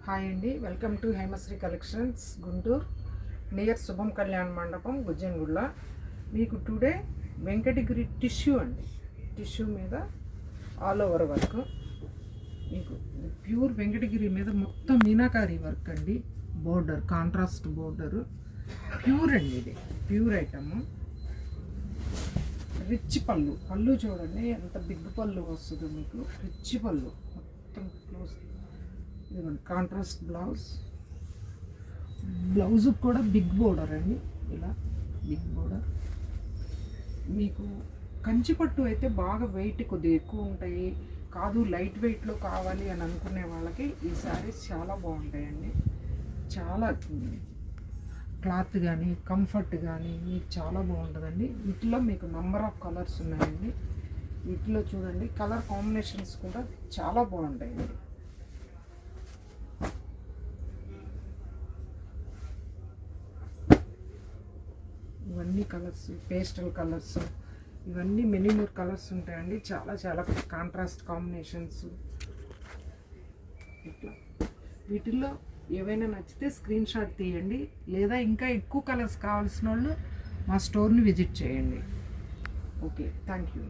Hi అండి, welcome to Hemasri collections Guntur near శుభం కళ్యాణ మండపం గుజ్జంగుళ్ళ. మీకు టుడే వెంకటగిరి టిష్యూ అండి. టిష్యూ మీద ఆల్ ఓవర్ వర్క్, మీకు ప్యూర్ వెంకటగిరి మీద మొత్తం మీనాకారి వర్క్ అండి. బోర్డర్ కాంట్రాస్ట్ బోర్డరు, ప్యూర్ అండి, ఇది ప్యూర్ ఐటమ్. రిచ్ పళ్ళు, పళ్ళు చూడండి ఎంత బిగ్ పళ్ళు వస్తుందో మీకు. రిచ్ పళ్ళు మొత్తం క్లోజ్, ఇదిగోండి కాంట్రాస్ట్ బ్లౌజ్. బ్లౌజ్ కూడా బిగ్ బోర్డర్ అండి, ఇలా బిగ్ బోర్డర్. మీకు కంచిపట్టు అయితే బాగా వెయిట్ కొద్దిగా ఎక్కువ ఉంటాయి, కాదు లైట్ వెయిట్లో కావాలి అని అనుకునే వాళ్ళకి ఈ శారీస్ చాలా బాగుంటాయండి. చాలా క్లాత్ కానీ కంఫర్ట్ కానీ మీకు చాలా బాగుంటుందండి. వీటిలో మీకు నంబర్ ఆఫ్ కలర్స్ ఉన్నాయండి. వీటిలో చూడండి కలర్ కాంబినేషన్స్ కూడా చాలా బాగుంటాయండి. ఇవన్నీ కలర్స్, పేస్టల్ కలర్స్, ఇవన్నీ మెనీ మోర్ కలర్స్ ఉంటాయండి. చాలా చాలా కాంట్రాస్ట్ కాంబినేషన్స్. ఇట్లా వీటిల్లో ఏవైనా నచ్చితే స్క్రీన్ షాట్ తీయండి, లేదా ఇంకా ఎక్కువ కలర్స్ కావాల్సిన వాళ్ళు మా స్టోర్ని విజిట్ చేయండి. Okay, thank you.